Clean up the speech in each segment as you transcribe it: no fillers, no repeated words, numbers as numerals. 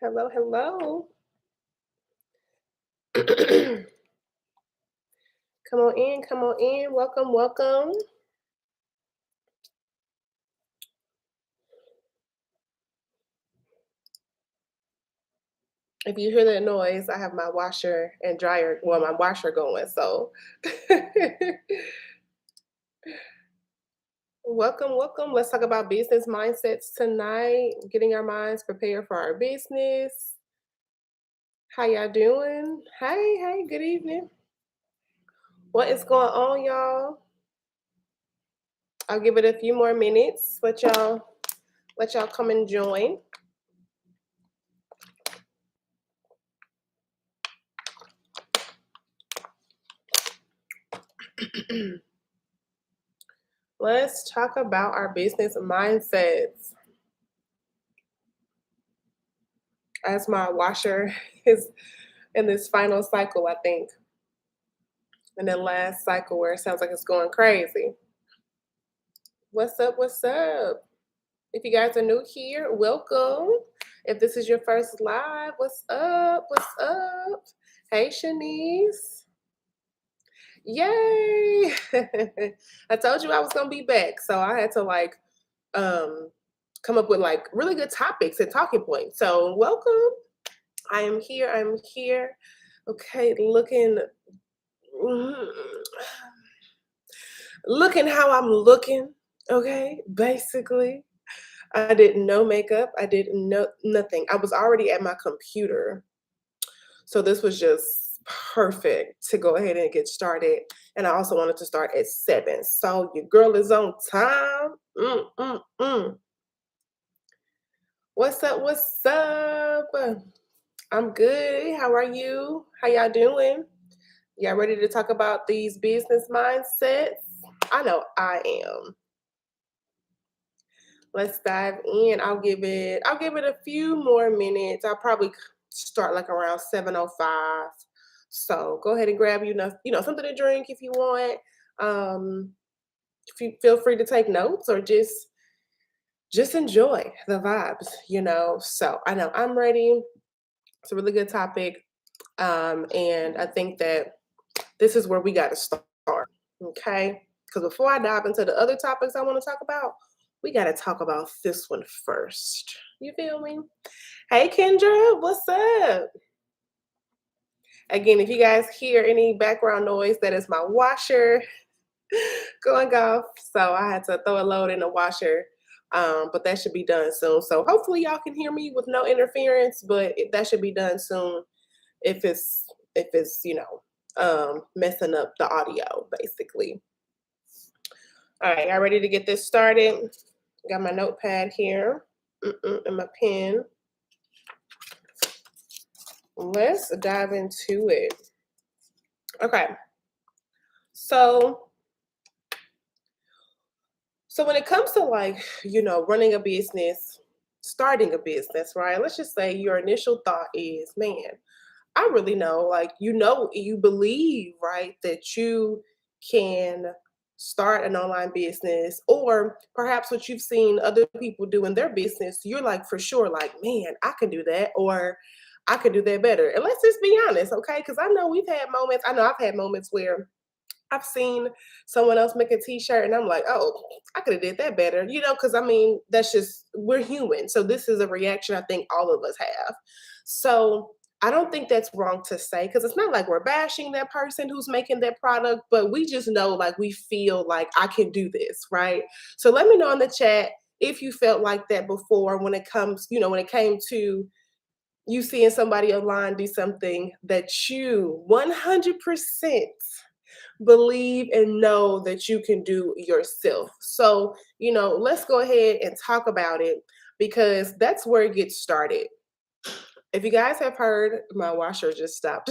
Hello, hello. Come on in, come on in. Welcome, welcome. If you hear that noise, I have my washer and dryer, well, my washer going. So, welcome, welcome. Let's talk about business mindsets tonight, getting our minds prepared for our business. How y'all doing? Hey, hey, good evening. What is going on, y'all? I'll give it a few more minutes. Let y'all come and join. Let's talk about our business mindsets. As my washer is in this final cycle, I think, in the last cycle where it sounds like it's going crazy. What's up? What's up? If you guys are new here, welcome. If this is your first live, what's up? What's up? Hey, Shanice. Yay! I told you I was gonna be back, so I had to um come up with like really good topics and talking points. So welcome. I am here. I'm here. Okay, mm, looking how I'm looking. Okay, basically, I didn't know makeup. I didn't know nothing. I was already at my computer, so this was just perfect to go ahead and get started. And I also wanted to start at 7, so your girl is on time. What's up? What's up? I'm good. How are you? How y'all doing? Y'all ready to talk about these business mindsets? I know I am. Let's dive in. I'll give it a few more minutes. I'll probably start like around 7:05. So go ahead and grab something to drink if you want. Um if you feel free to take notes or just enjoy the vibes. So I know I'm ready. It's a really good topic. And I think that this is where we got to start. Okay. Because before I dive into the other topics I want to talk about, we got to talk about this one first. You feel me? Hey, Kendra, what's up? Again, if you guys hear any background noise, that is my washer going off. So I had to throw a load in the washer. But that should be done soon. So hopefully y'all can hear me with no interference, but that should be done soon if it's messing up the audio, basically. All right, y'all ready to get this started? Got my notepad here and my pen. Let's dive into it. Okay. So when it comes to running a business, starting a business, right? Let's just say your initial thought is, man, I really know, you believe, right, that you can start an online business, or perhaps what you've seen other people do in their business, you're like, for sure, like, man, I can do that, or I could do that better. And let's just be honest, okay? Because I know I've had moments where I've seen someone else make a t-shirt and I'm like, oh, I could have did that better, because I mean, that's just, we're human. So this is a reaction I think all of us have. So I don't think that's wrong to say, because it's not like we're bashing that person who's making that product, but we just know, like, we feel like I can do this, right? So let me know in the chat if you felt like that before when it came to you seeing somebody online do something that you 100% believe and know that you can do yourself. So, let's go ahead and talk about it, because that's where it gets started. If you guys have heard, my washer just stopped,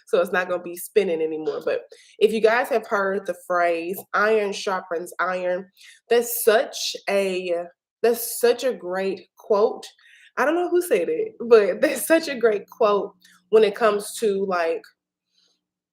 so it's not going to be spinning anymore. But if you guys have heard the phrase "iron sharpens iron," that's such a that's such a great quote. I don't know who said it, but that's such a great quote when it comes to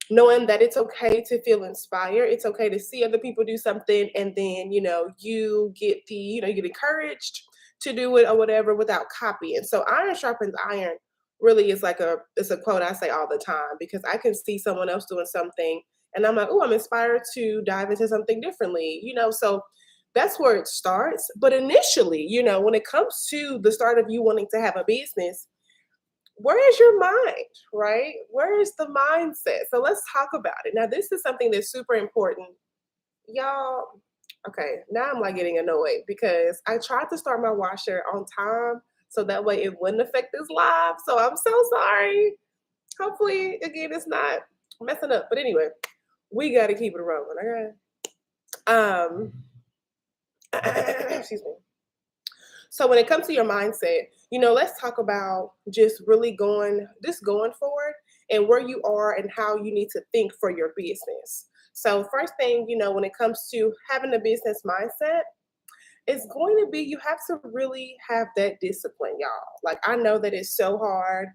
knowing that it's okay to feel inspired. It's okay to see other people do something, and then you get you get encouraged to do it or whatever without copying. So iron sharpens iron really is like it's a quote I say all the time because I can see someone else doing something and I'm like, oh, I'm inspired to dive into something differently, so that's where it starts. But initially, when it comes to the start of you wanting to have a business, where is your mind, right? Where is the mindset? So let's talk about it. Now, this is something that's super important. Y'all, okay, now I'm like getting annoyed because I tried to start my washer on time so that way it wouldn't affect this live. So I'm so sorry. Hopefully, again, it's not messing up. But anyway, we got to keep it rolling, okay? Excuse me. So when it comes to your mindset, let's talk about just really going forward and where you are and how you need to think for your business. So first thing, when it comes to having a business mindset, it's going to be you have to really have that discipline, y'all. Like I know that it's so hard.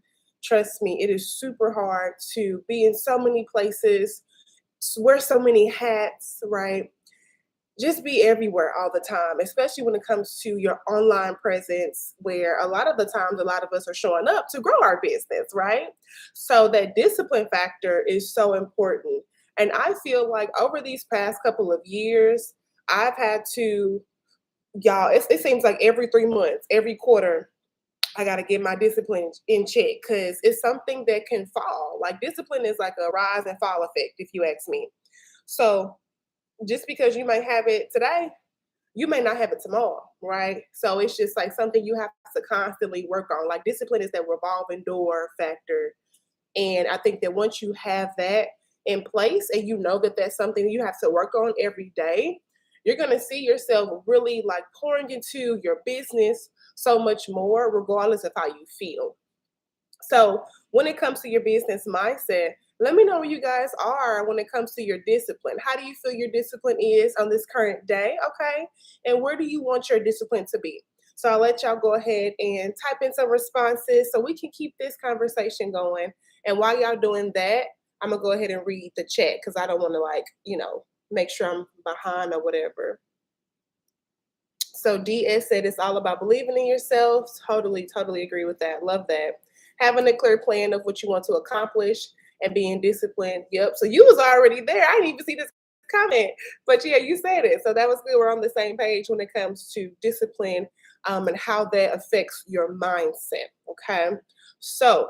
Trust me, it is super hard to be in so many places, wear so many hats, right? Just be everywhere all the time, especially when it comes to your online presence, where a lot of the times, a lot of us are showing up to grow our business, right? So that discipline factor is so important. And I feel like over these past couple of years, I've had to, y'all, it seems like every 3 months, every quarter, I got to get my discipline in check because it's something that can fall. Like discipline is like a rise and fall effect, if you ask me. So just because you might have it today, you may not have it tomorrow, right? So it's just like something you have to constantly work on. Like discipline is that revolving door factor. And I think that once you have that in place and you know that that's something you have to work on every day, you're going to see yourself really like pouring into your business so much more, regardless of how you feel. So when it comes to your business mindset, let me know where you guys are when it comes to your discipline. How do you feel your discipline is on this current day? Okay. And where do you want your discipline to be? So I'll let y'all go ahead and type in some responses so we can keep this conversation going. And while y'all doing that, I'm going to go ahead and read the chat because I don't want to make sure I'm behind or whatever. So DS said it's all about believing in yourself. Totally, totally agree with that. Love that. Having a clear plan of what you want to accomplish and being disciplined. Yep. So you was already there. I didn't even see this comment, but yeah, you said it. So that was good. We're on the same page when it comes to discipline and how that affects your mindset. Okay. So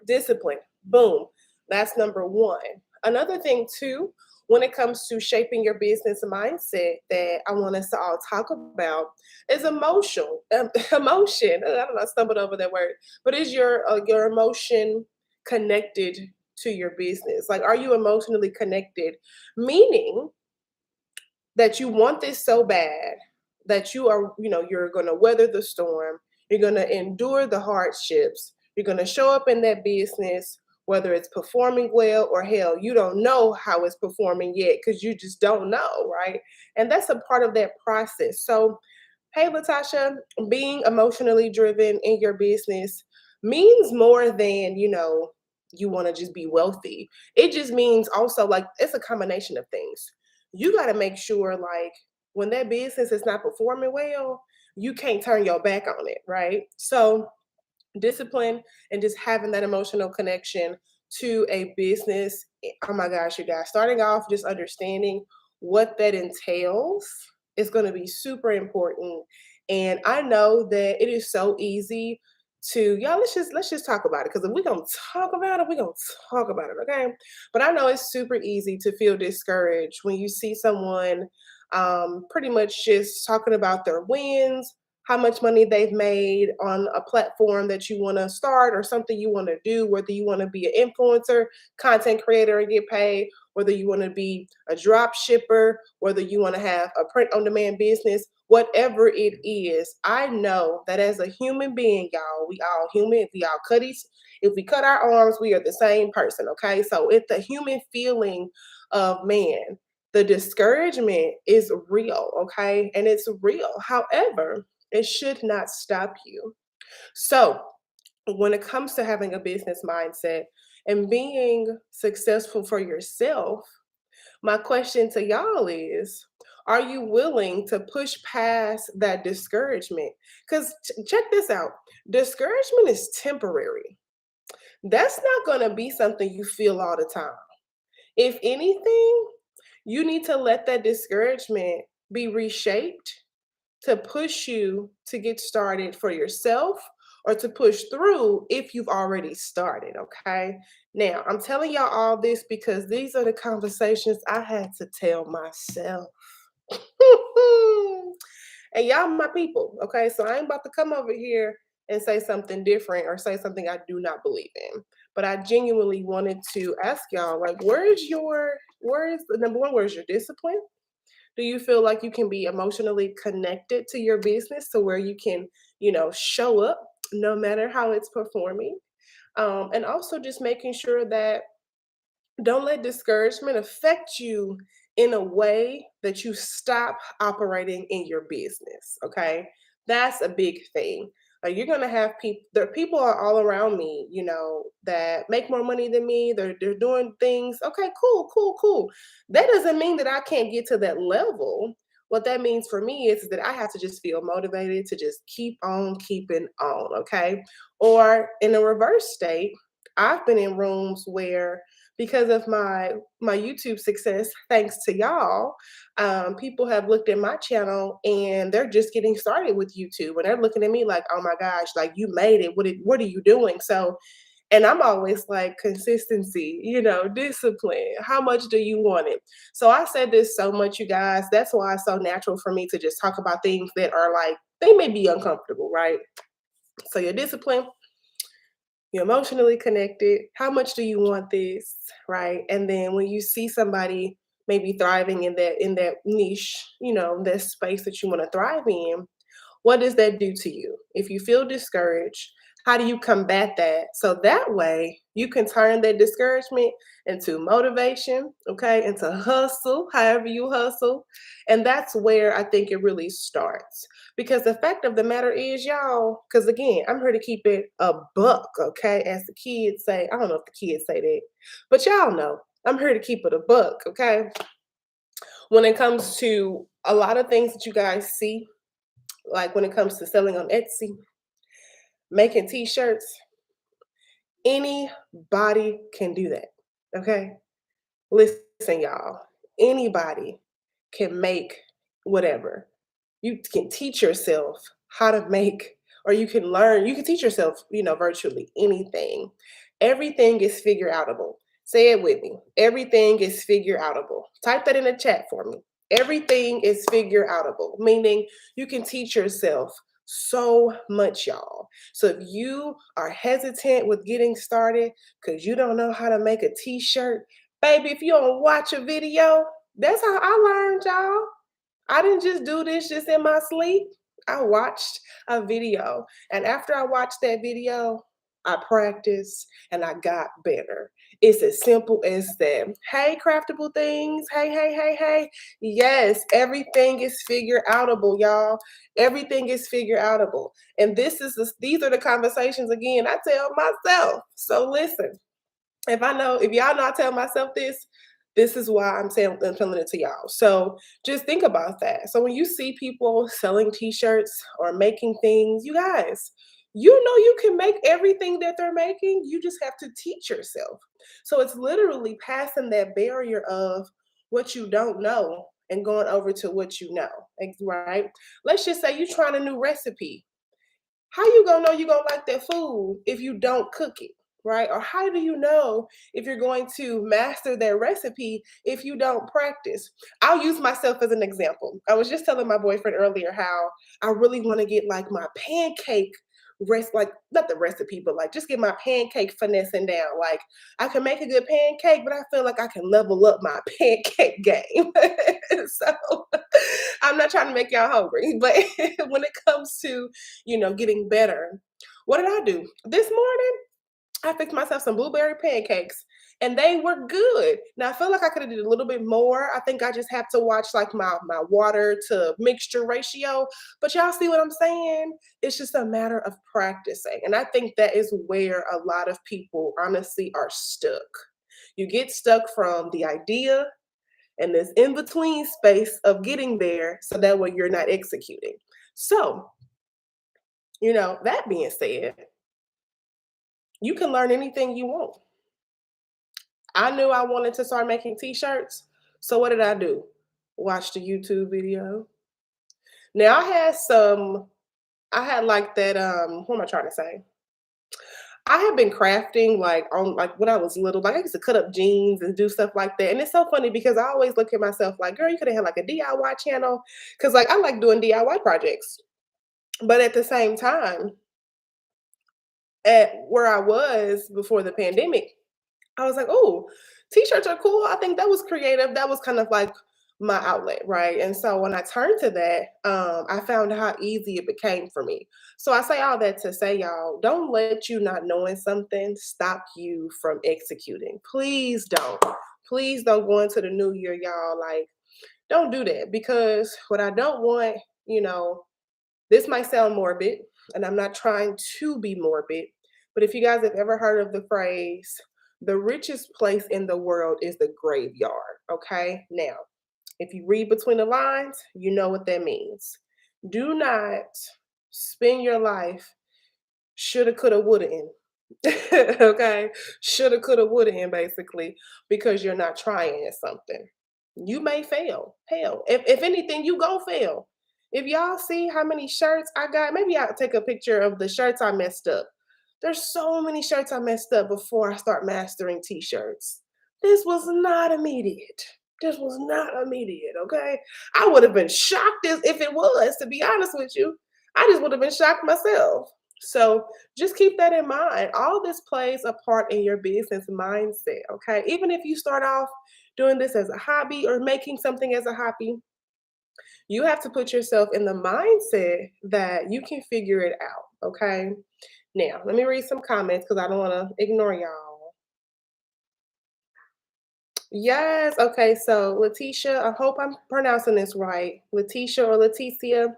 discipline, boom. That's number one. Another thing too, when it comes to shaping your business mindset that I want us to all talk about is emotion. I don't know, I stumbled over that word, but is your emotion connected to your business? Like, are you emotionally connected? Meaning that you want this so bad that you're going to weather the storm, you're going to endure the hardships, you're going to show up in that business whether it's performing well or hell you don't know how it's performing yet because you just don't know, right? And that's a part of that process. So hey Latasha, being emotionally driven in your business means more than you want to just be wealthy. It just means also like it's a combination of things. You got to make sure like when that business is not performing well, you can't turn your back on it, right? So discipline and just having that emotional connection to a business. Oh my gosh, you guys, starting off just understanding what that entails is going to be super important. And I know that it is so easy to y'all, let's just talk about it because if we're gonna talk about it, we're gonna talk about it, okay? But I know it's super easy to feel discouraged when you see someone pretty much just talking about their wins, how much money they've made on a platform that you want to start or something you want to do, whether you want to be an influencer, content creator and get paid, whether you want to be a drop shipper, whether you want to have a print on demand business, whatever it is. I know that as a human being, y'all, we all human. If we cut our arms, we are the same person. Okay. So it's the human feeling of man. The discouragement is real. Okay. And it's real. However, it should not stop you. So, when it comes to having a business mindset and being successful for yourself, my question to y'all is, Are you willing to push past that discouragement? Because check this out, discouragement is temporary. That's not going to be something you feel all the time. If anything, you need to let that discouragement be reshaped to push you to get started for yourself or to push through if you've already started. Okay. Now, I'm telling y'all all this because these are the conversations I had to tell myself. And y'all my people, okay? So I ain't about to come over here and say something different or say something I do not believe in. But I genuinely wanted to ask y'all, like, where is the number one, where's your discipline? Do you feel like you can be emotionally connected to your business to where you can, show up no matter how it's performing? And also just making sure that don't let discouragement affect you in a way that you stop operating in your business. Okay. That's a big thing. You're gonna have people. There people are all around me, that make more money than me. They're doing things. Okay, cool, cool, cool. That doesn't mean that I can't get to that level. What that means for me is that I have to just feel motivated to just keep on keeping on. Okay. Or in a reverse state, I've been in rooms where because of my YouTube success, thanks to y'all, people have looked at my channel and they're just getting started with YouTube, and they're looking at me like, "Oh my gosh, like you made it. What are you doing?" So, and I'm always like, consistency, discipline. How much do you want it? So I said this so much, you guys. That's why it's so natural for me to just talk about things that are like they may be uncomfortable, right? So your discipline, you're emotionally connected. How much do you want this? Right. And then when you see somebody maybe thriving in that niche, that space that you want to thrive in, what does that do to you? If you feel discouraged, how do you combat that? So that way you can turn that discouragement into motivation, okay, into hustle, however you hustle. And that's where I think it really starts. Because the fact of the matter is, y'all, because again, I'm here to keep it a buck, okay, as the kids say. I don't know if the kids say that, but y'all know I'm here to keep it a buck, okay? When it comes to a lot of things that you guys see, like when it comes to selling on Etsy, making t-shirts, anybody can do that. Okay? Listen, y'all. Anybody can make whatever. You can teach yourself how to make, or you can learn, you can teach yourself, virtually anything. Everything is figure outable. Say it with me. Everything is figure outable. Type that in the chat for me. Everything is figure outable, meaning you can teach yourself so much, y'all. So if you are hesitant with getting started because you don't know how to make a t-shirt, baby, if you don't watch a video, that's how I learned, y'all. I didn't just do this just in my sleep. I watched a video. And after I watched that video, I practiced and I got better. It's as simple as that. Hey, craftable things. Hey, hey, hey, hey. Yes, everything is figure outable, y'all. Everything is figure outable. And these are the conversations again I tell myself. So listen, if y'all know I tell myself this is why I'm telling it to y'all. So just think about that. So when you see people selling t-shirts or making things, you guys, you can make everything that they're making. You just have to teach yourself. So it's literally passing that barrier of what you don't know and going over to what you know. Right? Let's just say you're trying a new recipe. How you gonna know you gonna like that food if you don't cook it, right? Or how do you know if you're going to master that recipe if you don't practice? I'll use myself as an example. I was just telling my boyfriend earlier how I really want to get like my pancake like not the recipe, but like just get my pancake finessing down. Like I can make a good pancake, but I feel like I can level up my pancake game. So I'm not trying to make y'all hungry, but when it comes to getting better. What did I do? This morning, I fixed myself some blueberry pancakes and they were good. Now I feel like I could have did a little bit more. I think I just have to watch like my water to mixture ratio. But y'all see what I'm saying? It's just a matter of practicing. And I think that is where a lot of people honestly are stuck. You get stuck from the idea and this in between space of getting there so that way you're not executing. So, that being said, you can learn anything you want. I knew I wanted to start making t-shirts. So what did I do? Watch the YouTube video. Now I had like that what am I trying to say? I have been crafting like on like when I was little, like I used to cut up jeans and do stuff like that. And it's so funny because I always look at myself like, girl, you could have had like a DIY channel. Cause like I like doing DIY projects. But at the same time, at where I was before the pandemic, I was like, oh, t-shirts are cool. I think that was creative. That was kind of like my outlet, right? And so when I turned to that, I found how easy it became for me. So I say all that to say, y'all, don't let you not knowing something stop you from executing. Please don't. Please don't go into the new year, y'all. Like, don't do that because what I don't want, you know, this might sound morbid, and I'm not trying to be morbid, but if you guys have ever heard of the phrase, the richest place in the world is the graveyard, okay? Now, if you read between the lines, you know what that means. Do not spend your life shoulda, coulda, woulda in. Okay? Shoulda, coulda, woulda in basically because you're not trying at something. You may fail. Hell, if anything, you go fail. If y'all see how many shirts I got, maybe I'll take a picture of the shirts I messed up. There's so many shirts I messed up before I start mastering t-shirts. This was not immediate. This was not immediate, okay? I would have been shocked as if it was, to be honest with you. I just would have been shocked myself. So just keep that in mind. All this plays a part in your business mindset, okay? Even if you start off doing this as a hobby or making something as a hobby, you have to put yourself in the mindset that you can figure it out, okay? Now, let me read some comments because I don't want to ignore y'all. Yes, okay, so Letitia, I hope I'm pronouncing this right. Letitia or Leticia,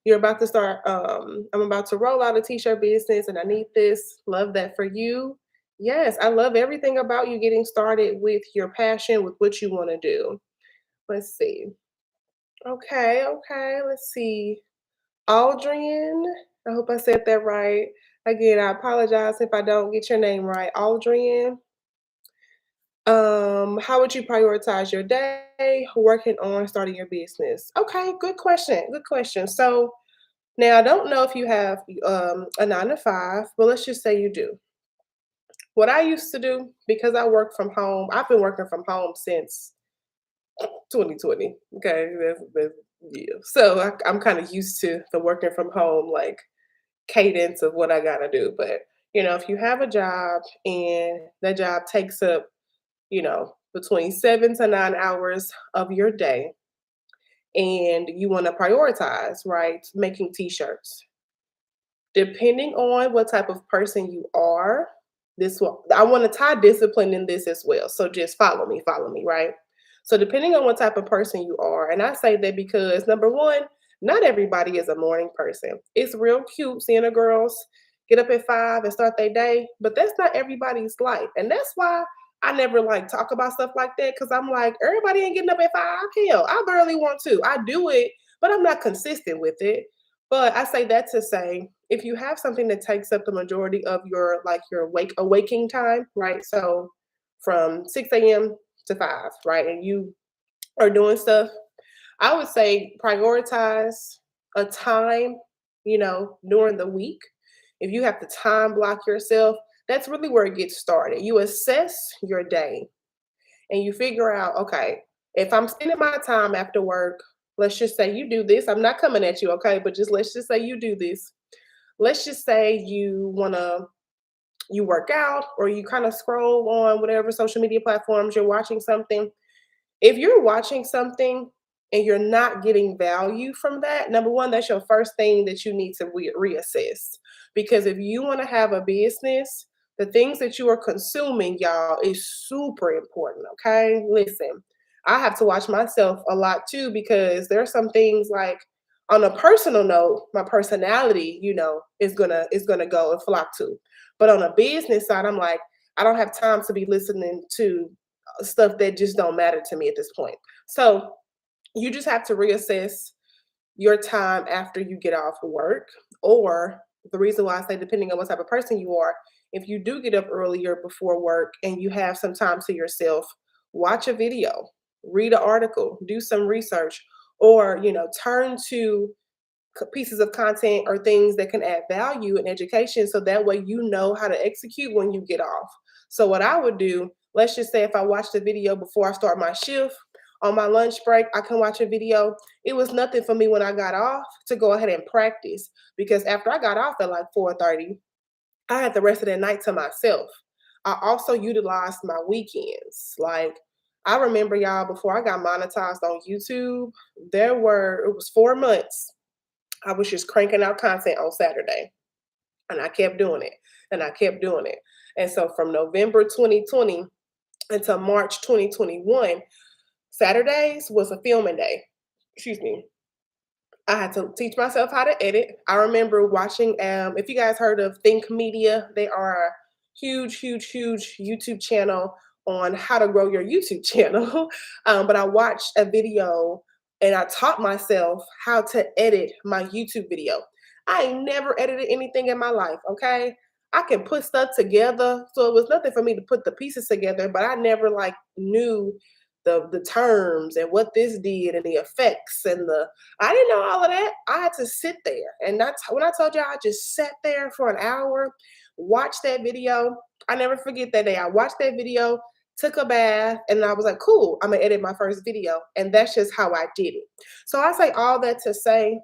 you're about to start, I'm about to roll out a t-shirt business and I need this. Love that for you. Yes, I love everything about you getting started with your passion, with what you want to do. Let's see. Okay, okay, let's see. Aldrian, I hope I said that right. Again, I apologize if I don't get your name right. Aldrian, how would you prioritize your day working on starting your business? Okay, good question. Good question. So now I don't know if you have a 9 to 5, but let's just say you do. What I used to do because I work from home, I've been working from home since 2020. Okay, yeah. So I'm kind of used to the working from home like cadence of what I gotta do. But if you have a job and that job takes up, between 7 to 9 hours of your day, and you want to prioritize, right, making t-shirts. Depending on what type of person you are, this will I want to tie discipline in this as well. So just follow me, right? So depending on what type of person you are, and I say that because number one, not everybody is a morning person. It's real cute seeing the girls get up at 5 and start their day, but that's not everybody's life. And that's why I never like talk about stuff like that because I'm like, everybody ain't getting up at 5. Hell, I barely want to. I do it, but I'm not consistent with it. But I say that to say, if you have something that takes up the majority of your awaking time, right? So from 6 a.m. to 5, right? And you are doing stuff, I would say prioritize a time, during the week. If you have to time block yourself, that's really where it gets started. You assess your day and you figure out, okay, if I'm spending my time after work, let's just say you do this. I'm not coming at you, okay, but let's just say you do this. Let's just say you work out or you kind of scroll on whatever social media platforms you're watching something. If you're watching something and you're not getting value from that, number one, that's your first thing that you need to reassess. Because if you want to have a business, the things that you are consuming, y'all, is super important. Okay. Listen, I have to watch myself a lot too, because there are some things like on a personal note, my personality, is gonna go and flock to. But on a business side, I'm like, I don't have time to be listening to stuff that just don't matter to me at this point. So you just have to reassess your time after you get off work. Or the reason why I say, depending on what type of person you are, if you do get up earlier before work and you have some time to yourself, watch a video, read an article, do some research, or turn to pieces of content or things that can add value and education, so that way you know how to execute when you get off. So what I would do, let's just say if I watched a video before I start my shift, on my lunch break I can watch a video. It was nothing for me when I got off to go ahead and practice, because after I got off at like 4:30, I had the rest of the night to myself. I also utilized my weekends. Like, I remember, y'all, before I got monetized on YouTube, it was 4 months I was just cranking out content on Saturday, and I kept doing it, and I kept doing it. And so from November 2020 until March 2021, Saturdays was a filming day. Excuse me. I had to teach myself how to edit. I remember watching, if you guys heard of Think Media, they are a huge, huge, huge YouTube channel on how to grow your YouTube channel. But I watched a video and I taught myself how to edit my YouTube video. I ain't never edited anything in my life, okay? I can put stuff together. So it was nothing for me to put the pieces together, but I never like knew the terms and what this did and the effects and I didn't know all of that. I had to sit there. And that's when I told y'all, I just sat there for an hour, watched that video. I never forget that day. I watched that video, took a bath, and I was like, cool, I'm gonna edit my first video. And that's just how I did it. So I say all that to say,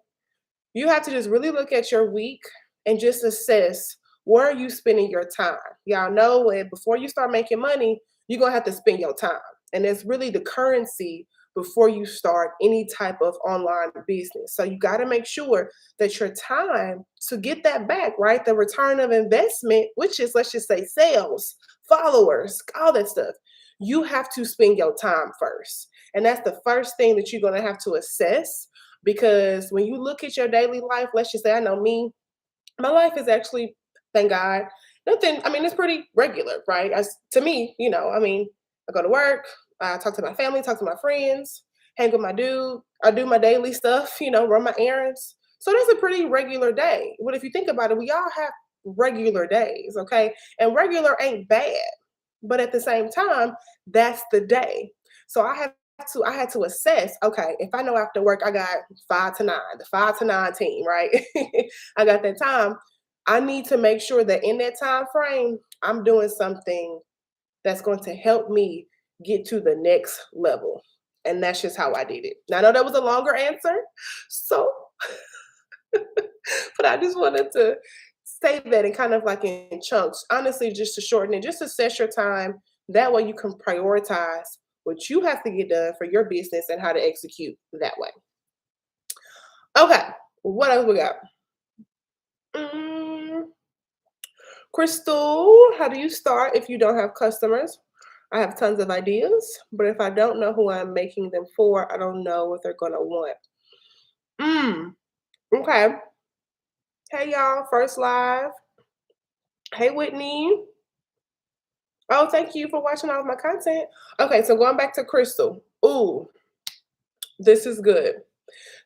you have to just really look at your week and just assess, where are you spending your time? Y'all know that before you start making money, you're gonna have to spend your time. And it's really the currency before you start any type of online business. So you got to make sure that your time to get that back, right? The return of investment, which is, let's just say, sales, followers, all that stuff. You have to spend your time first. And that's the first thing that you're going to have to assess, because when you look at your daily life, let's just say, I know me, my life is actually, thank God, nothing, I mean, it's pretty regular, right? To me, I go to work, I talk to my family, talk to my friends, hang with my dude, I do my daily stuff, run my errands. So that's a pretty regular day. But if you think about it, we all have regular days, okay? And regular ain't bad. But at the same time, that's the day. So I had to assess, okay, if I know after work I got 5 to 9, the 5 to 9 team, right? I got that time. I need to make sure that in that time frame, I'm doing something that's going to help me get to the next level. And that's just how I did it. Now, I know that was a longer answer. So, but I just wanted to say that in kind of like in chunks, honestly, just to shorten it, just assess your time. That way you can prioritize what you have to get done for your business and how to execute that way. Okay, what else we got? Crystal, how do you start if you don't have customers? I have tons of ideas, but if I don't know who I'm making them for, I don't know what they're gonna want. Okay. Hey y'all, first live. Hey Whitney. Oh, thank you for watching all of my content. Okay, so going back to Crystal. Ooh, this is good.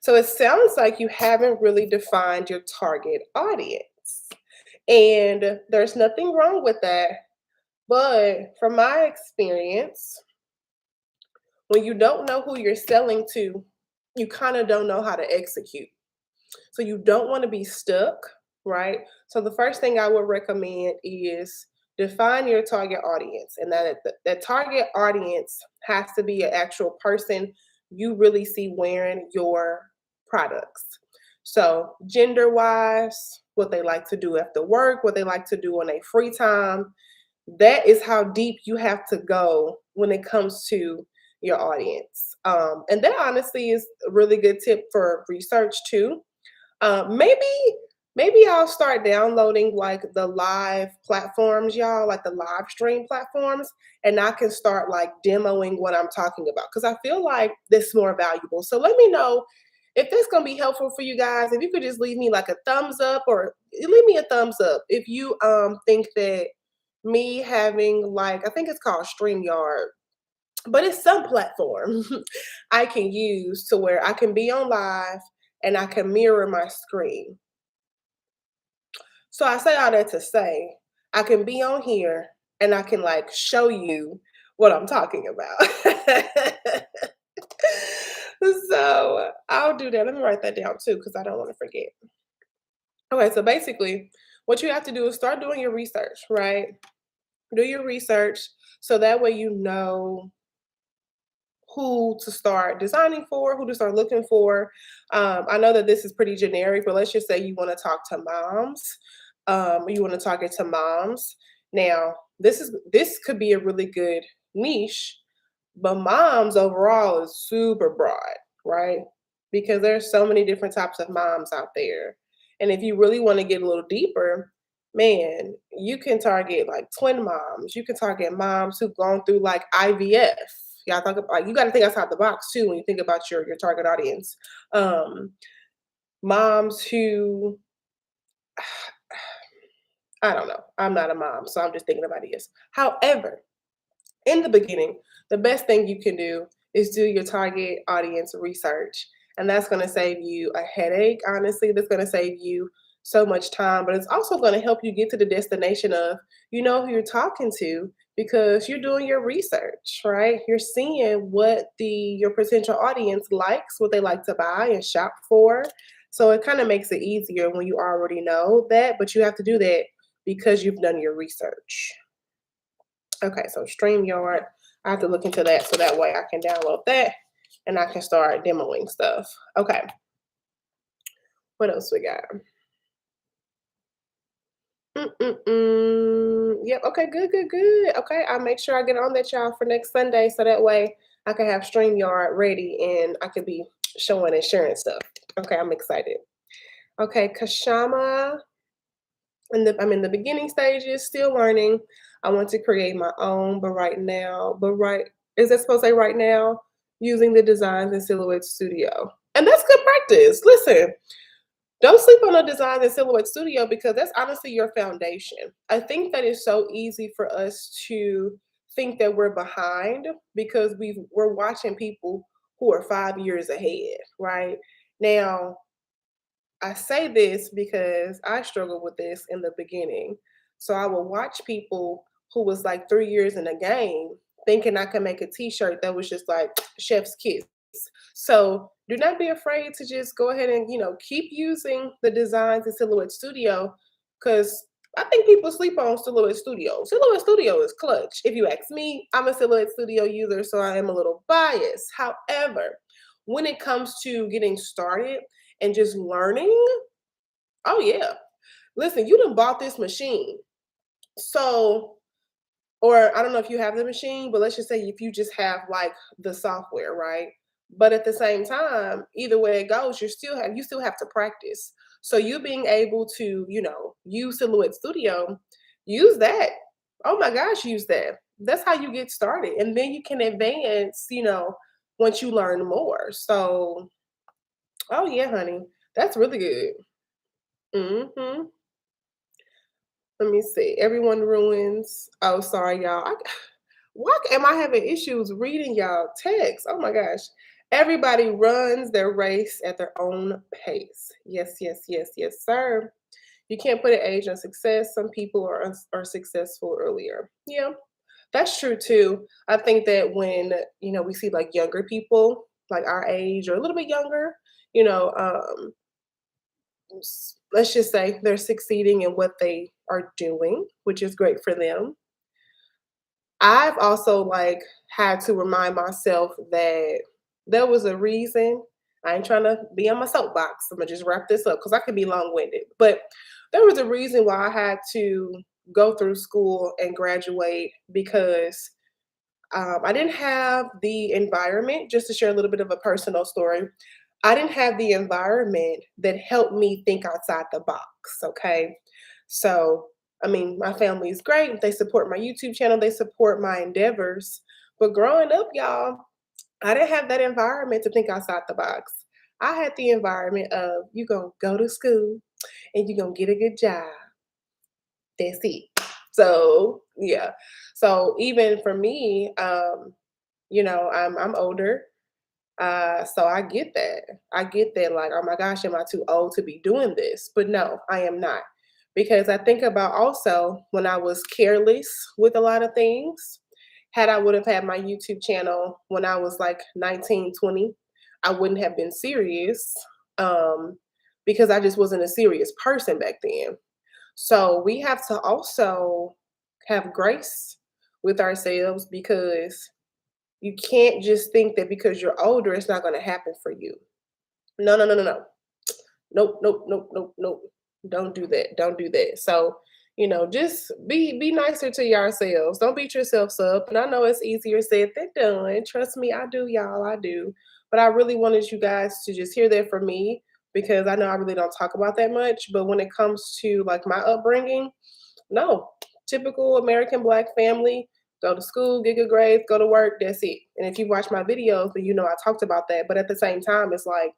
So it sounds like you haven't really defined your target audience. And there's nothing wrong with that. But from my experience, when you don't know who you're selling to, you kind of don't know how to execute. So you don't want to be stuck, right? So the first thing I would recommend is define your target audience, and that target audience has to be an actual person you really see wearing your products. So gender wise, what they like to do after work, what they like to do on their free time. That is how deep you have to go when it comes to your audience. And that honestly is a really good tip for research too. Maybe I'll start downloading like the live platforms, y'all, like the live stream platforms, and I can start like demoing what I'm talking about, because I feel like this is more valuable. So let me know if this gonna be helpful for you guys. If you could just leave me like a thumbs up, or leave me a thumbs up if you think that me having, like, I think it's called StreamYard, but it's some platform I can use to where I can be on live and I can mirror my screen. So I say all that to say I can be on here and I can like show you what I'm talking about. So I'll do that. Let me write that down too because I don't want to forget. Okay, so basically, what you have to do is start doing your research, right? Do your research so that way you know who to start designing for, who to start looking for. I know that this is pretty generic, but let's just say you want to talk to moms. You want to target to moms. Now, this could be a really good niche, but moms overall is super broad, right? Because there's so many different types of moms out there. And if you really want to get a little deeper, man, you can target like twin moms. You can target moms who've gone through like IVF. Y'all talk about like you got to think outside the box too when you think about your target audience. Um, Moms who I don't know. I'm not a mom, so I'm just thinking of ideas. However, in the beginning, the best thing you can do is do your target audience research. And that's going to save you a headache, honestly. That's going to save you so much time, but it's also going to help you get to the destination of you know who you're talking to because you're doing your research, right? You're seeing what the your potential audience likes, what they like to buy and shop for. So it kind of makes it easier when you already know that, but you have to do that because you've done your research. Okay, so StreamYard, I have to look into that so that way I can download that and I can start demoing stuff. Okay, what else we got? Yep, okay, good, good, good. Okay, I'll make sure I get on that, y'all, for next Sunday so that way I can have StreamYard ready and I can be showing and sharing stuff. Okay, I'm excited. Okay, Kashama, I'm in the beginning stages, still learning. I want to create my own, but right, is that supposed to say right now? Using the Designs and Silhouette Studio. And that's good practice. Listen, don't sleep on a Designs and Silhouette Studio because that's honestly your foundation. I think that it's so easy for us to think that we're behind because we're watching people who are 5 years ahead, right? Now, I say this because I struggled with this in the beginning. So I would watch people who was like 3 years in the game thinking I could make a t-shirt that was just like chef's kiss. So do not be afraid to just go ahead and, keep using the Designs and Silhouette Studio because I think people sleep on Silhouette Studio. Silhouette Studio is clutch. If you ask me, I'm a Silhouette Studio user, so I am a little biased. However, when it comes to getting started, and just learning, oh yeah. Listen, you done bought this machine. So, or I don't know if you have the machine, but let's just say if you just have like the software, right? But at the same time, either way it goes, you still have to practice. So you being able to, use Silhouette Studio, use that. Oh my gosh, use that. That's how you get started. And then you can advance, once you learn more. So, oh yeah, honey. That's really good. Mhm. Let me see. Everyone ruins. Oh, sorry, y'all. Why am I having issues reading y'all text? Oh my gosh. Everybody runs their race at their own pace. Yes, yes, yes, yes, sir. You can't put an age on success. Some people are successful earlier. Yeah, that's true too. I think that when we see like younger people, like our age or a little bit younger, you know, let's just say they're succeeding in what they are doing, which is great for them. I've also like had to remind myself that there was a reason. I ain't trying to be on my soapbox. I'm gonna just wrap this up because I could be long-winded. But there was a reason why I had to go through school and graduate because I didn't have the environment. Just to share a little bit of a personal story, I didn't have the environment that helped me think outside the box. Okay. So, I mean, my family is great. They support my YouTube channel, they support my endeavors. But growing up, y'all, I didn't have that environment to think outside the box. I had the environment of you gonna go to school and you're gonna get a good job. That's it. So yeah. So even for me, I'm older. So I get that. I get that, like, oh my gosh, am I too old to be doing this? But no, I am not. Because I think about also when I was careless with a lot of things, had I would have had my YouTube channel when I was like 19, 20, I wouldn't have been serious um, because I just wasn't a serious person back then. So we have to also have grace with ourselves because you can't just think that because you're older, it's not going to happen for you. No, no, no, no, no. Nope, nope, nope, nope, nope. Don't do that. Don't do that. So, just be nicer to yourselves. Don't beat yourselves up. And I know it's easier said than done. Trust me, I do, y'all. I do. But I really wanted you guys to just hear that from me because I know I really don't talk about that much. But when it comes to like my upbringing, no, typical American Black family. Go to school, get good grades, go to work. That's it. And if you watch my videos, then I talked about that. But at the same time, it's like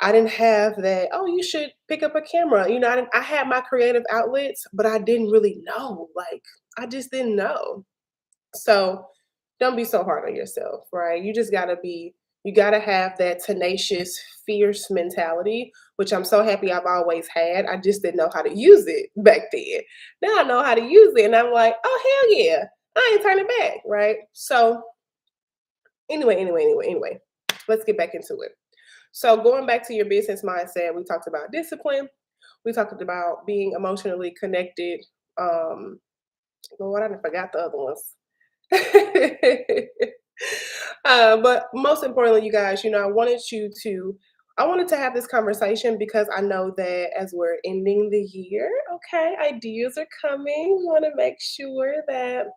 I didn't have that. Oh, you should pick up a camera. I had my creative outlets, but I didn't really know. Like I just didn't know. So don't be so hard on yourself, right? You gotta have that tenacious, fierce mentality, which I'm so happy I've always had. I just didn't know how to use it back then. Now I know how to use it, and I'm like, oh hell yeah, I ain't turning back, right? So anyway, let's get back into it. So going back to your business mindset, we talked about discipline. We talked about being emotionally connected. Lord, I done forgot the other ones. But most importantly, you guys, I wanted to have this conversation because I know that as we're ending the year, okay, ideas are coming. We want to make sure that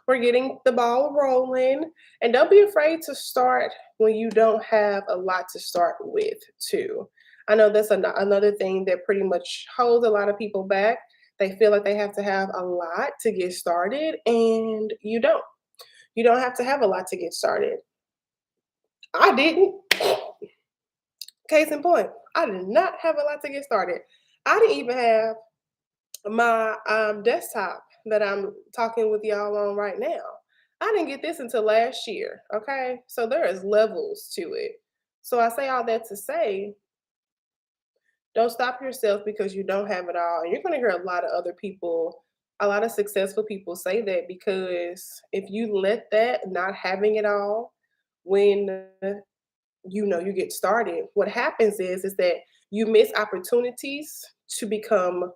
we're getting the ball rolling. And don't be afraid to start when you don't have a lot to start with, too. I know that's another thing that pretty much holds a lot of people back. They feel like they have to have a lot to get started, and you don't. You don't have to have a lot to get started. I didn't. Case in point, I did not have a lot to get started. I didn't even have my desktop that I'm talking with y'all on right now. I didn't get this until last year. Okay. So there is levels to it. So I say all that to say, don't stop yourself because you don't have it all. And you're going to hear a lot of other people, a lot of successful people say that because if you let that not having it all, when you get started, what happens is that you miss opportunities to become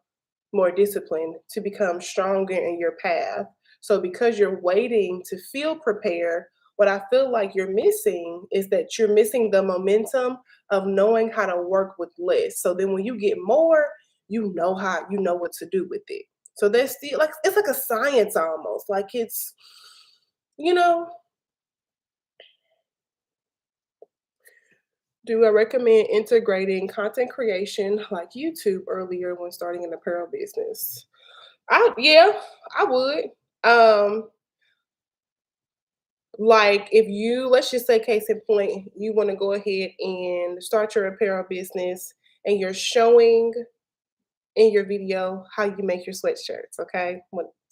more disciplined, to become stronger in your path. So because you're waiting to feel prepared, what I feel like you're missing is that you're missing the momentum of knowing how to work with less. So then when you get more, you know what to do with it. So there's still like it's like a science almost. Like it's, you know, do I recommend integrating content creation like YouTube earlier when starting an apparel business? Yeah, I would. Like if you let's just say case in point, you want to go ahead and start your apparel business and you're showing in your video how you make your sweatshirts, okay?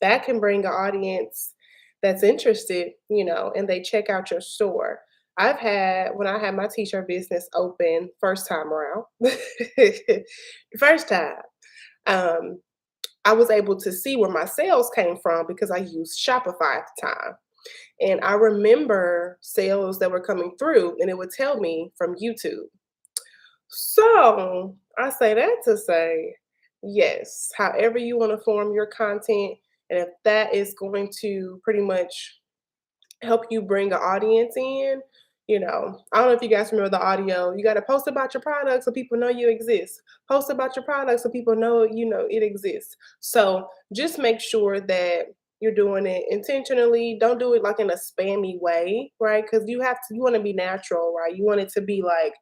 That can bring an audience that's interested, and they check out your store. When I had my t-shirt business open first time around, first time, um, I was able to see where my sales came from because I used Shopify at the time. And I remember sales that were coming through, and it would tell me from YouTube. So I say that to say, yes, however you want to form your content, and if that is going to pretty much help you bring an audience in, I don't know if you guys remember the audio. You got to post about your product so people know you exist. Post about your product so people know it exists. So just make sure that you're doing it intentionally. Don't do it like in a spammy way, right? Because you want to be natural, right? You want it to be like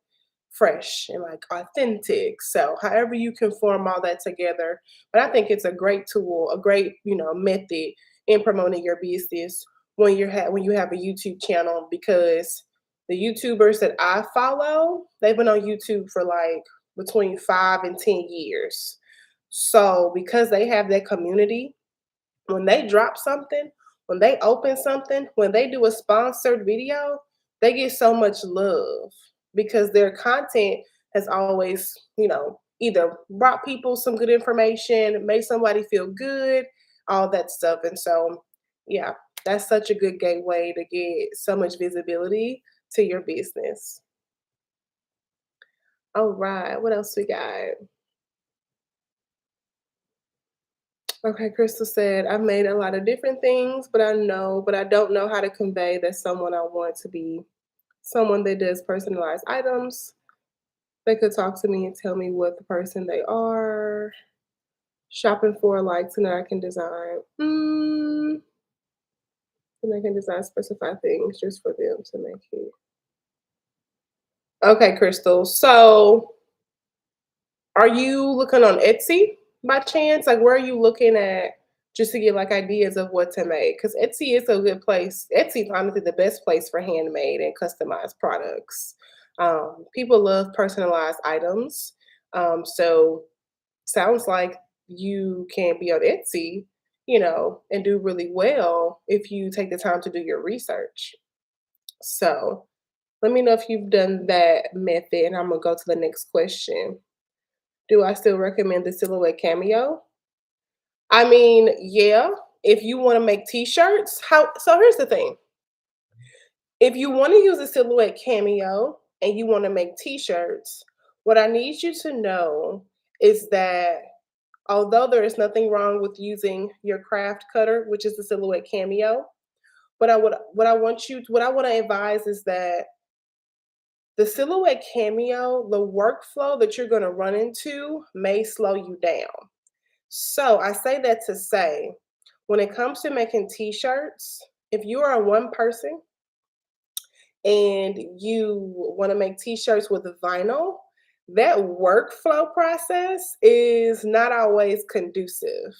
fresh and like authentic. So however you can form all that together. But I think it's a great tool, a great, method in promoting your business when you have a YouTube channel because the YouTubers that I follow, they've been on YouTube for like between 5 and 10 years. So because they have that community, when they drop something when they open something, when they do a sponsored video, they get so much love because their content has always, either brought people some good information, made somebody feel good, all that stuff. And so, yeah, that's such a good gateway to get so much visibility to your business. All right, what else we got? Okay, Crystal said, I've made a lot of different things, but I don't know how to convey that someone I want to be someone that does personalized items. They could talk to me and tell me what the person they are shopping for, like, so that I can design. And I can design specified things just for them to make it. Okay, Crystal. So are you looking on Etsy by chance? Like, where are you looking at just to get like ideas of what to make? Because Etsy is a good place. Etsy is honestly the best place for handmade and customized products. People love personalized items. So sounds like you can be on Etsy, and do really well if you take the time to do your research. So let me know if you've done that method, and I'm gonna go to the next question. Do I still recommend the silhouette cameo? I mean, yeah, if you want to make t-shirts, how so here's the thing. If you want to use a silhouette cameo and you want to make t-shirts, what I need you to know is that although there is nothing wrong with using your craft cutter, which is the silhouette cameo, what I want to advise is that the silhouette cameo, the workflow that you're going to run into may slow you down. So I say that to say, when it comes to making t-shirts, if you are one person and you want to make t-shirts with vinyl, that workflow process is not always conducive.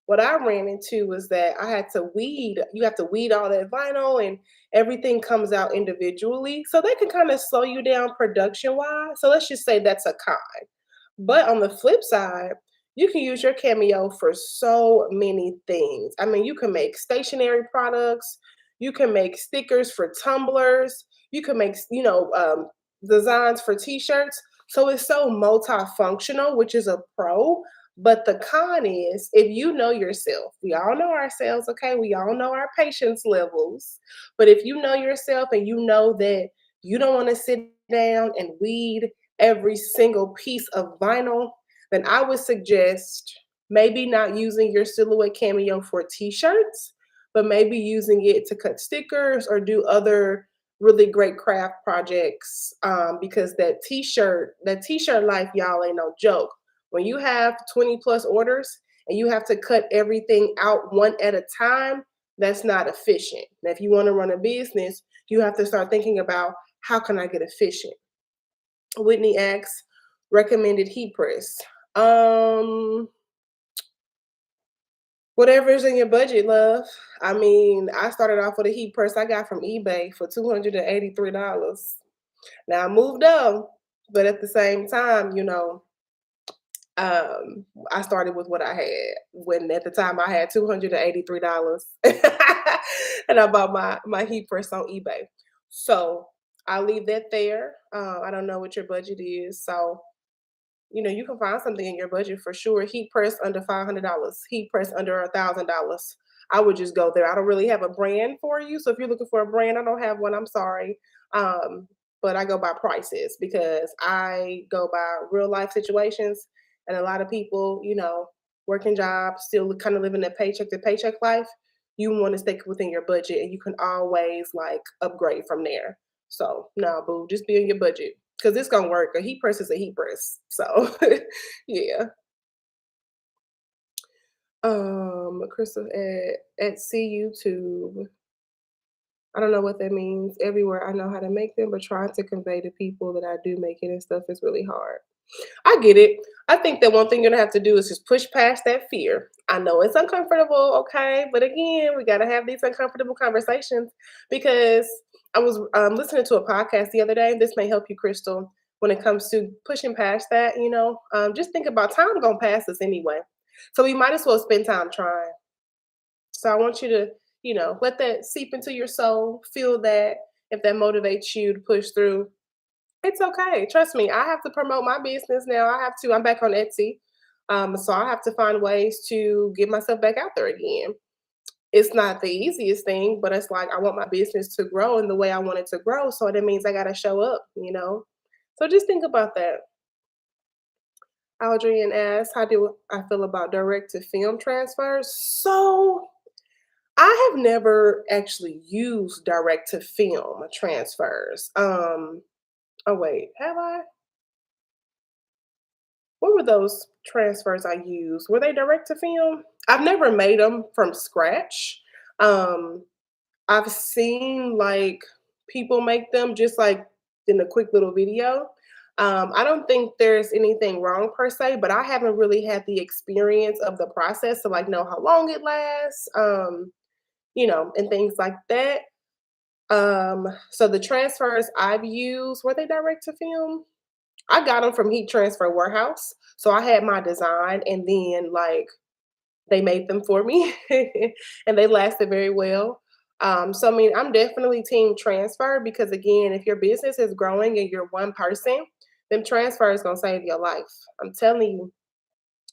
What I ran into was that I had to weed, you have to weed all that vinyl and everything comes out individually. So that can kind of slow you down production wise. So let's just say that's a con. But on the flip side, you can use your Cameo for so many things. I mean, you can make stationery products, you can make stickers for tumblers, you can make, designs for t-shirts. So it's so multifunctional, which is a pro. But the con is if you know yourself, we all know ourselves, okay? We all know our patience levels. But if you know yourself and you know that you don't want to sit down and weed every single piece of vinyl, then I would suggest maybe not using your silhouette cameo for t-shirts, but maybe using it to cut stickers or do other really great craft projects. Because that t-shirt life, y'all, ain't no joke. When you have 20 plus orders and you have to cut everything out one at a time, that's not efficient. Now, if you want to run a business, you have to start thinking about how can I get efficient. Whitney asks, recommended heat press. Um, Whatever's in your budget, love. I mean, I started off with a heat press I got from eBay for $283. Now I moved up, but at the same time, I started with what I had when at the time I had $283 and I bought my heat press on eBay. So I'll leave that there. I don't know what your budget is. So you can find something in your budget for sure. Heat press under $500, heat press under $1,000. I would just go there. I don't really have a brand for you, so if you're looking for a brand, I don't have one. I'm sorry, um, but I go by prices because I go by real life situations, and a lot of people, working jobs, still kind of living a paycheck to paycheck life. You want to stay within your budget, and you can always like upgrade from there. So no, boo, just be in your budget because it's gonna work. A heat press is a heat press. So yeah. Crystal at see YouTube. I don't know what that means. Everywhere I know how to make them, but trying to convey to people that I do make it and stuff is really hard. I get it. I think that one thing you're gonna have to do is just push past that fear. I know it's uncomfortable, okay, but again, we gotta have these uncomfortable conversations because I was listening to a podcast the other day. This may help you, Crystal, when it comes to pushing past that. Just think about time gonna pass us anyway, so we might as well spend time trying. So I want you to, let that seep into your soul. Feel that. If that motivates you to push through, it's okay. Trust me, I have to promote my business now. I have to. I'm back on Etsy. So I have to find ways to get myself back out there again. It's not the easiest thing, but it's like I want my business to grow in the way I want it to grow. So that means I got to show up. So just think about that. Aldrian asks, how do I feel about direct to film transfers? So I have never actually used direct to film transfers. Oh wait, have I? What were those transfers I used? Were they direct to film? I've never made them from scratch. Um, I've seen like people make them just like in a quick little video. I don't think there's anything wrong per se, but I haven't really had the experience of the process to like know how long it lasts, and things like that. So the transfers I've used, were they direct to film? I got them from Heat Transfer Warehouse. So I had my design and then like they made them for me and they lasted very well. So I mean, I'm definitely team transfer because again, if your business is growing and you're one person, then transfer is gonna save your life. I'm telling you,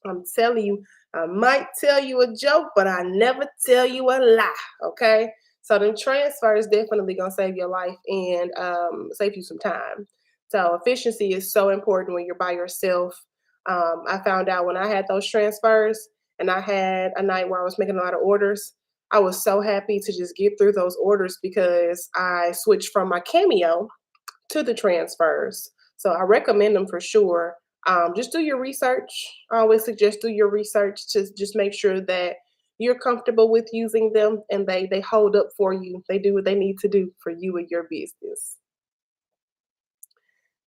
I'm telling you, I might tell you a joke, but I never tell you a lie. Okay. So the transfer is definitely gonna save your life and save you some time. So efficiency is so important when you're by yourself. I found out when I had those transfers and I had a night where I was making a lot of orders. I was so happy to just get through those orders because I switched from my Cameo to the transfers. So I recommend them for sure. Just do your research. I always suggest do your research to just make sure that you're comfortable with using them and they hold up for you. They do what they need to do for you and your business.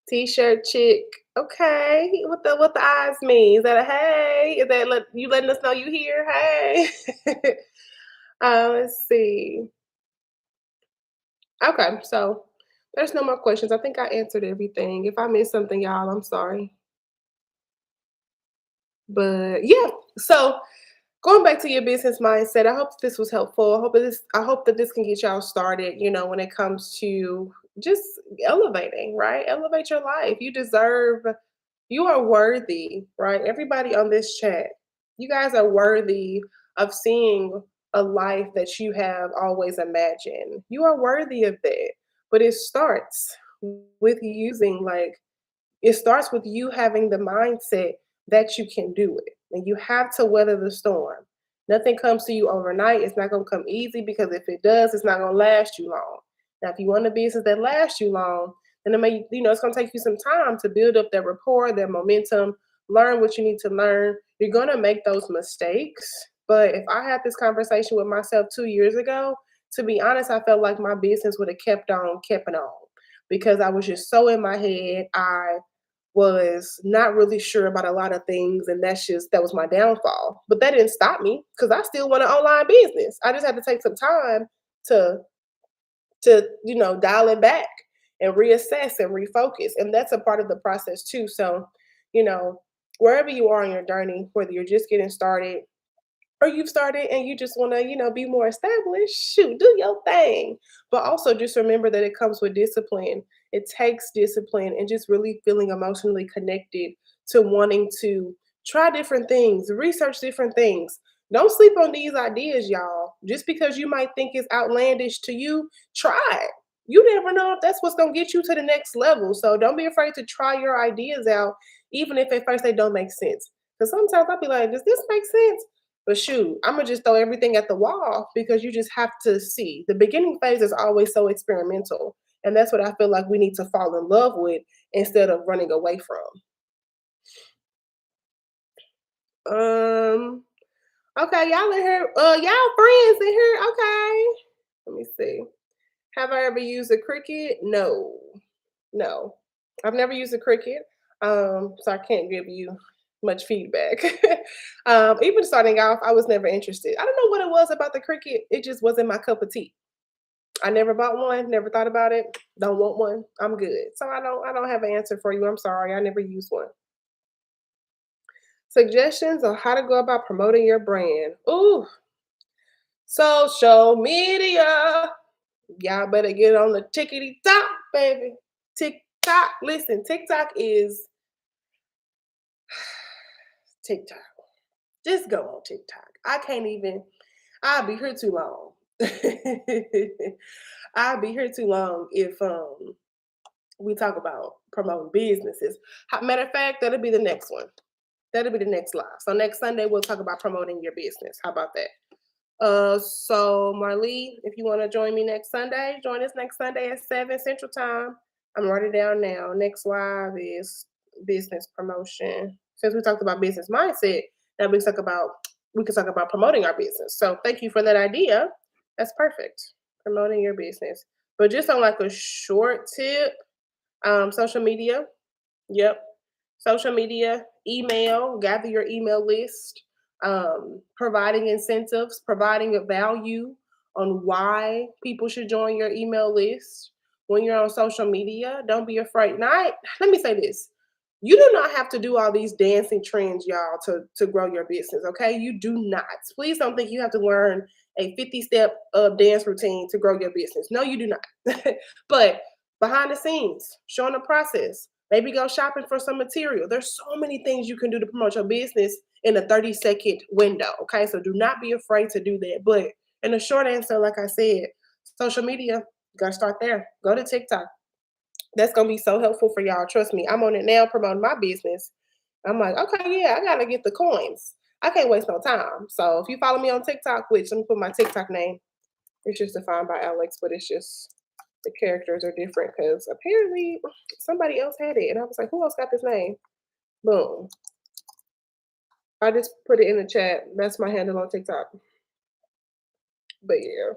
T-shirt chick. Okay. What the eyes mean? Is that a hey? Is that you letting us know you here? Hey. Let's see. Okay, so there's no more questions. I think I answered everything. If I missed something, y'all, I'm sorry. But yeah, so going back to your business mindset, I hope this was helpful. I hope that this can get y'all started, when it comes to just elevating, right? Elevate your life. You are worthy, right? Everybody on this chat, you guys are worthy of seeing a life that you have always imagined. You are worthy of that. But it starts with you having the mindset that you can do it. And you have to weather the storm. Nothing comes to you overnight. It's not going to come easy because if it does, it's not going to last you long. Now, if you want a business that lasts you long, then it's going to take you some time to build up that rapport, that momentum, learn what you need to learn. You're going to make those mistakes. But if I had this conversation with myself 2 years ago, to be honest, I felt like my business would have kept on, kept on because I was just so in my head. I was not really sure about a lot of things, and that was my downfall. But that didn't stop me because I still want an online business. I just had to take some time to dial it back and reassess and refocus, and that's a part of the process too. So, you know, wherever you are in your journey, whether you're just getting started or you've started and you just want to be more established, shoot, do your thing. But also just remember that it comes with discipline. It takes discipline and just really feeling emotionally connected to wanting to try different things, research different things. Don't sleep on these ideas, y'all. Just because you might think it's outlandish to you, try it. You never know if that's what's going to get you to the next level. So don't be afraid to try your ideas out, even if at first they don't make sense. Because sometimes I'll be like, does this make sense? But shoot, I'm gonna just throw everything at the wall because you just have to see. The beginning phase is always so experimental. And that's what I feel like we need to fall in love with instead of running away from. Um, okay, y'all in here, y'all friends in here. Okay. Let me see. Have I ever used a Cricut? No. No. I've never used a Cricut. So I can't give you much feedback. Even starting off, I was never interested. I don't know what it was about the Cricut. It just wasn't my cup of tea. I never bought one, never thought about it. Don't want one. I'm good. So I don't have an answer for you. I'm sorry. I never used one. Suggestions on how to go about promoting your brand. Ooh. Social media. Y'all better get on the tickety top, baby. TikTok. Listen, TikTok is TikTok. Just go on TikTok. I can't even, I'll be here too long. I'll be here too long if we talk about promoting businesses. Matter of fact, that'll be the next one. That'll be the next live. So next Sunday we'll talk about promoting your business. How about that? So Marlee, if you want to join me next Sunday, join us next Sunday at 7 Central Time. I'm writing it down now. Next live is business promotion. Since we talked about business mindset, now we can talk about promoting our business. So thank you for that idea. That's perfect. Promoting your business. But just on like a short tip, social media. Yep. Social media, email, gather your email list, providing incentives, providing a value on why people should join your email list. When you're on social media, don't be afraid. Now, let me say this. You do not have to do all these dancing trends, y'all, to grow your business, okay? You do not. Please don't think you have to learn a 50-step dance routine to grow your business. No, you do not. But behind the scenes, showing the process, maybe go shopping for some material. There's so many things you can do to promote your business in a 30-second window. Okay. So do not be afraid to do that. But in a short answer, like I said, social media, you gotta start there. Go to TikTok. That's gonna be so helpful for y'all. Trust me. I'm on it now promoting my business. I'm like, okay, yeah, I gotta get the coins. I can't waste no time. So if you follow me on TikTok, which let me put my TikTok name. It's just defined by Alex, but it's just the characters are different because apparently somebody else had it. And I was like, who else got this name? Boom. I just put it in the chat. That's my handle on TikTok. But yeah.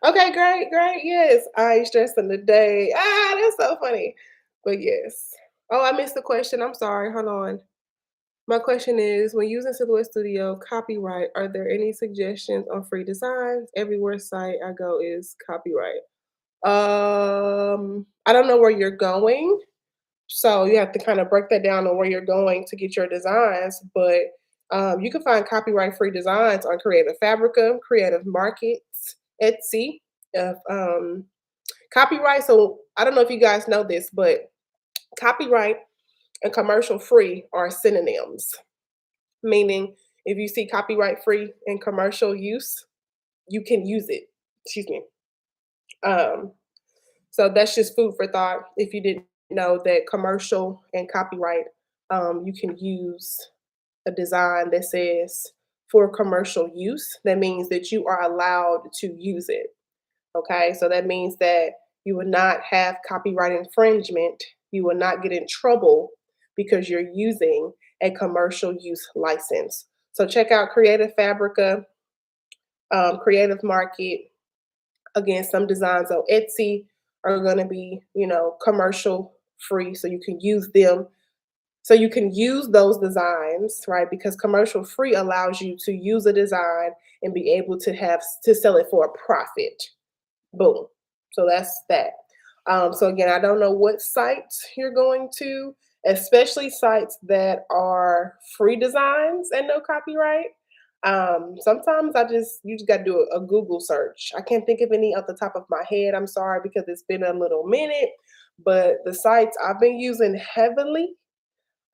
Okay, great, great. Yes. I ain't stressing the day. That's so funny. But yes. Oh, I missed the question. I'm sorry. Hold on. My question is when using Silhouette Studio copyright, are there any suggestions on free designs? Every website I go is copyright. I don't know where you're going, so you have to kind of break that down on where you're going to get your designs. But you can find copyright-free designs on Creative Fabrica, Creative Markets, Etsy. If, copyright. So I don't know if you guys know this, but copyright and commercial-free are synonyms. Meaning, if you see copyright-free and commercial use, you can use it. Excuse me. Um, So that's just food for thought. If you didn't know that commercial and copyright, you can use a design that says for commercial use. That means that you are allowed to use it. Okay, so that means that you will not have copyright infringement. You will not get in trouble because you're using a commercial use license. So check out Creative Fabrica, Creative Market. Again, some designs on Etsy are going to be, commercial free, so you can use them. So you can use those designs, right? Because commercial free allows you to use a design and be able to sell it for a profit. Boom. So that's that. So again, I don't know what sites you're going to, especially sites that are free designs and no copyright. Sometimes you just got to do a Google search. I can't think of any off the top of my head. I'm sorry because it's been a little minute, but the sites I've been using heavily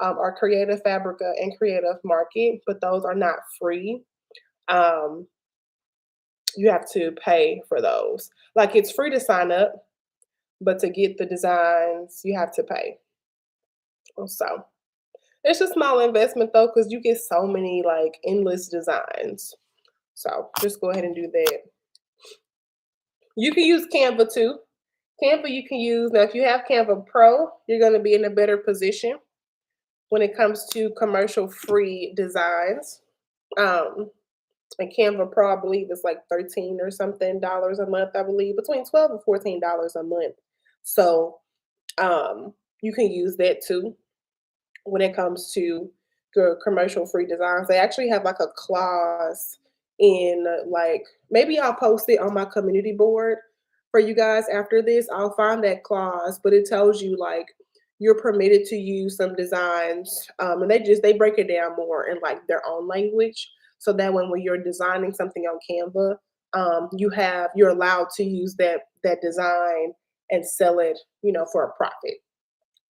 are Creative Fabrica and Creative Market, but those are not free. Um, you have to pay for those. Like it's free to sign up, but to get the designs, you have to pay. So it's a small investment though, because you get so many like endless designs. So just go ahead and do that. You can use Canva too. Canva you can use now. If you have Canva Pro, you're going to be in a better position when it comes to commercial free designs. And Canva Pro, I believe, is like 13 or something dollars a month. I believe between 12 and $14 a month. So you can use that too when it comes to your commercial free designs. They actually have like a clause in like maybe I'll post it on my community board for you guys after this. I'll find that clause, but it tells you like you're permitted to use some designs, and they break it down more in like their own language. so that when you're designing something on Canva, you're allowed to use that design and sell it, for a profit.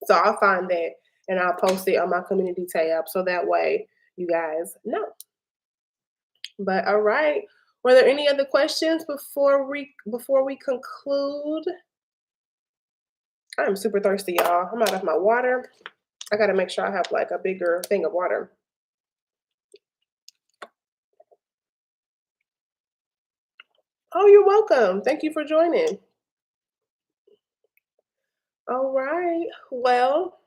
So I'll find that and I'll post it on my community tab so that way you guys know. But all right. Were there any other questions before we conclude? I'm super thirsty, y'all. I'm out of my water. I gotta make sure I have like a bigger thing of water. Oh, you're welcome. Thank you for joining. All right. Well,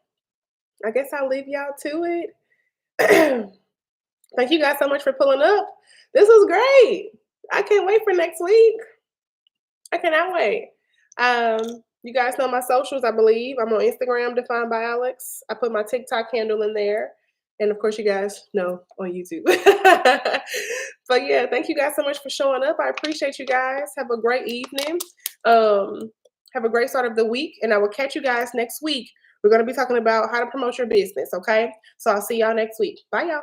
I guess I'll leave y'all to it. Thank you guys so much for pulling up. This was great. I can't wait for next week. I cannot wait. You guys know my socials, I believe. I'm on Instagram, defined by Alex. I put my TikTok handle in there. And of course, you guys know on YouTube. But yeah, thank you guys so much for showing up. I appreciate you guys. Have a great evening. Have a great start of the week. And I will catch you guys next week. We're going to be talking about how to promote your business. Okay. So I'll see y'all next week. Bye, y'all.